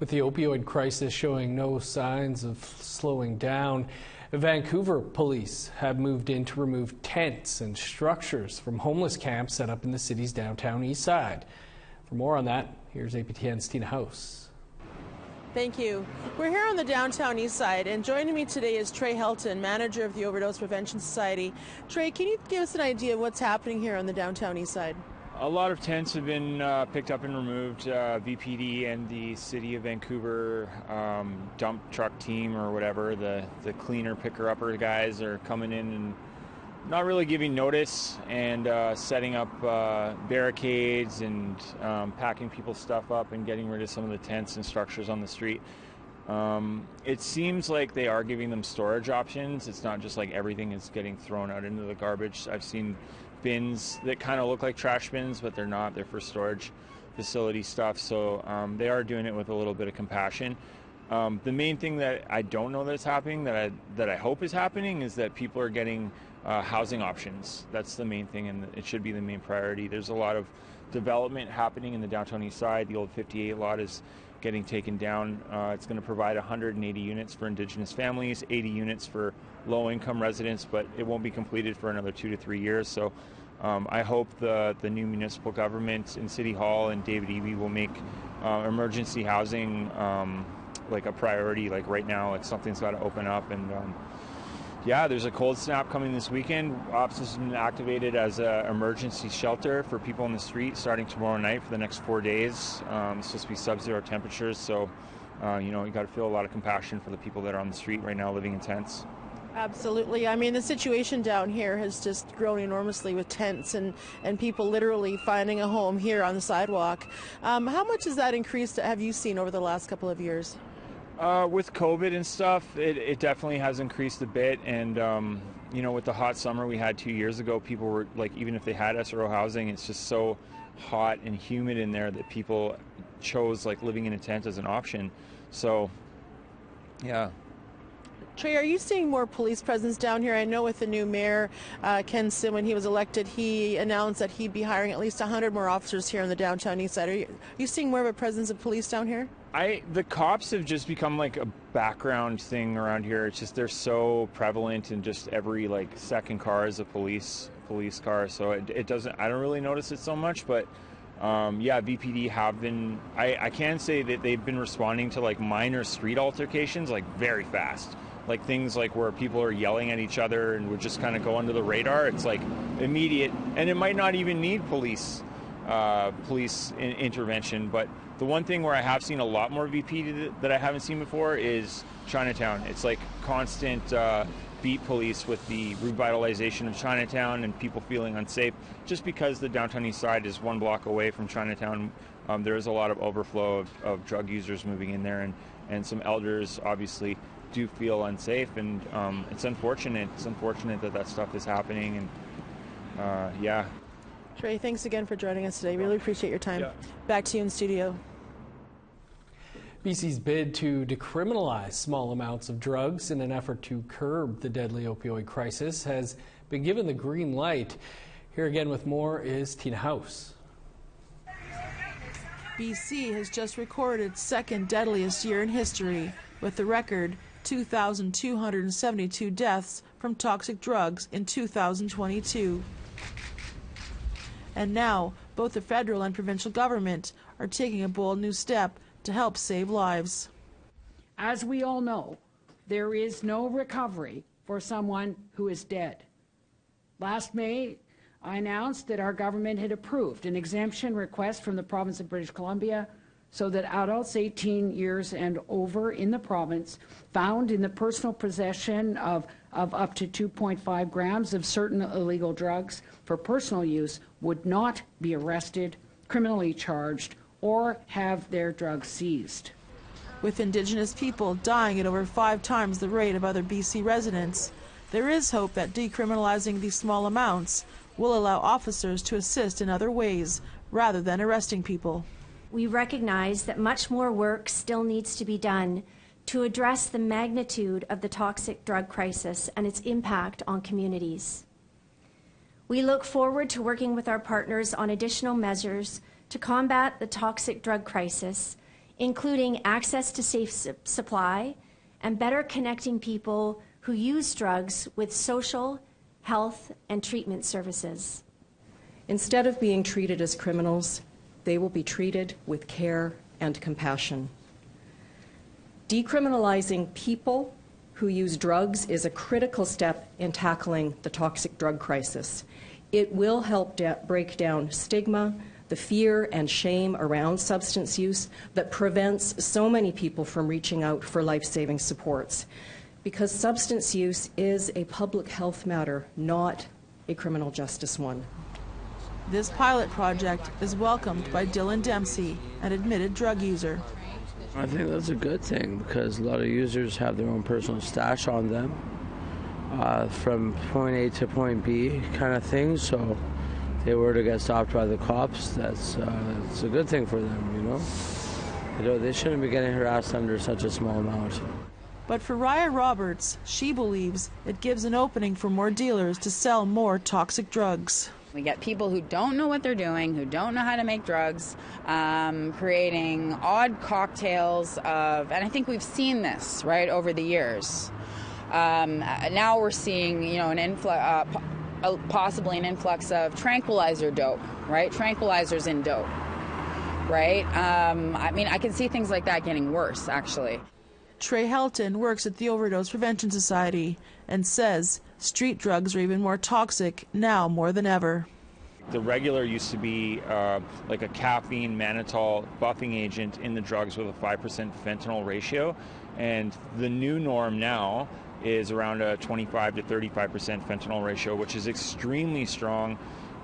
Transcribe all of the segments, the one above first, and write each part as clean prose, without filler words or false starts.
With the opioid crisis showing no signs of slowing down, Vancouver police have moved in to remove tents and structures from homeless camps set up in the city's downtown east side. For more on that, here's APTN's Tina House. Thank you. We're here on the downtown east side, and joining me today is Trey Helton, manager of the Overdose Prevention Society. Trey, can you give us an idea of what's happening here on the downtown east side? A lot of tents have been picked up and removed. VPD and the City of Vancouver dump truck team or whatever, the cleaner picker-upper guys are coming in and not really giving notice and setting up barricades and packing people's stuff up and getting rid of some of the tents and structures on the street. It seems like they are giving them storage options. It's not just like everything is getting thrown out into the garbage. I've seen bins that kind of look like trash bins, but they're not. They're for storage facility stuff. So they are doing it with a little bit of compassion. The main thing that I don't know that's happening, that I hope is happening, is that people are getting housing options. That's the main thing, and it should be the main priority. There's a lot of development happening in the downtown east side. The old 58 lot is getting taken down. It's going to provide 180 units for Indigenous families, 80 units for low-income residents, but it won't be completed for another 2 to 3 years. So I hope the new municipal government in City Hall and David Eby will make emergency housing like a priority. Like right now, like something's got to open up. And yeah, there's a cold snap coming this weekend. Ops has been activated as an emergency shelter for people on the street starting tomorrow night for the next 4 days. It's supposed to be sub-zero temperatures, so you got to feel a lot of compassion for the people that are on the street right now living in tents. Absolutely. I mean, the situation down here has just grown enormously with tents and people literally finding a home here on the sidewalk. How much has that increased, have you seen over the last couple of years? With COVID and stuff, it definitely has increased a bit. And, with the hot summer we had 2 years ago, people were like, even if they had SRO housing, it's just so hot and humid in there that people chose like living in a tent as an option. So, yeah. Trey, are you seeing more police presence down here? I know with the new mayor, Ken Sim, when he was elected, he announced that he'd be hiring at least 100 more officers here on the downtown east side. Are you seeing more of a presence of police down here? The cops have just become like a background thing around here. It's just they're so prevalent, and just every like second car is a police car. So it doesn't. I don't really notice it so much, but yeah, VPD have been. I can say that they've been responding to like minor street altercations like very fast. Like things like where people are yelling at each other and would just kind of go under the radar. It's like immediate, and it might not even need police intervention. But the one thing where I have seen a lot more VP that I haven't seen before is Chinatown. It's like constant beat police with the revitalization of Chinatown and people feeling unsafe. Just because the downtown east side is 1 block away from Chinatown, there is a lot of overflow of drug users moving in there, and some elders obviously do feel unsafe, and it's unfortunate. It's unfortunate that stuff is happening, and yeah. Trey, thanks again for joining us today. Really appreciate your time. Yeah. Back to you in studio. BC's bid to decriminalize small amounts of drugs in an effort to curb the deadly opioid crisis has been given the green light. Here again with more is Tina House. BC has just recorded its second deadliest year in history, with the record 2,272 deaths from toxic drugs in 2022. And now, both the federal and provincial government are taking a bold new step to help save lives. As we all know, there is no recovery for someone who is dead. Last May, I announced that our government had approved an exemption request from the province of British Columbia so that adults 18 years and over in the province found in the personal possession of up to 2.5 grams of certain illegal drugs for personal use would not be arrested, criminally charged, or have their drugs seized. With Indigenous people dying at over 5 times the rate of other BC residents, there is hope that decriminalizing these small amounts will allow officers to assist in other ways rather than arresting people. We recognize that much more work still needs to be done to address the magnitude of the toxic drug crisis and its impact on communities. We look forward to working with our partners on additional measures to combat the toxic drug crisis, including access to safe supply and better connecting people who use drugs with social, health, and treatment services. Instead of being treated as criminals, they will be treated with care and compassion. Decriminalizing people who use drugs is a critical step in tackling the toxic drug crisis. It will help break down stigma, the fear and shame around substance use that prevents so many people from reaching out for life-saving supports. Because substance use is a public health matter, not a criminal justice one. This pilot project is welcomed by Dylan Dempsey, an admitted drug user. I think that's a good thing because a lot of users have their own personal stash on them from point A to point B kind of thing. So if they were to get stopped by the cops, that's it's a good thing for them, you know. They shouldn't be getting harassed under such a small amount. But for Raya Roberts, she believes it gives an opening for more dealers to sell more toxic drugs. We get people who don't know what they're doing, who don't know how to make drugs, creating odd cocktails of, and I think we've seen this, right, over the years. Now we're seeing, you know, possibly an influx of tranquilizer dope, right? Tranquilizers in dope, right? I mean, I can see things like that getting worse, actually. Trey Helton works at the Overdose Prevention Society and says street drugs are even more toxic now more than ever. The regular used to be like a caffeine mannitol buffing agent in the drugs with a 5% fentanyl ratio, and the new norm now is around a 25 to 35% fentanyl ratio, which is extremely strong.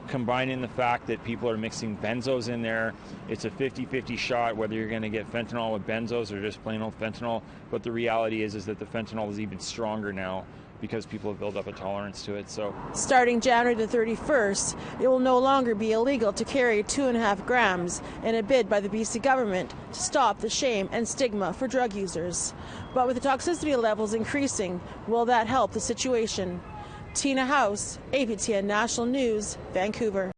Combined in the fact that people are mixing benzos in there, it's a 50-50 shot whether you're going to get fentanyl with benzos or just plain old fentanyl. But the reality is that the fentanyl is even stronger now because people have built up a tolerance to it. So, starting January the 31st, it will no longer be illegal to carry 2.5 grams in a bid by the BC government to stop the shame and stigma for drug users. But with the toxicity levels increasing, will that help the situation? Tina House, APTN National News, Vancouver.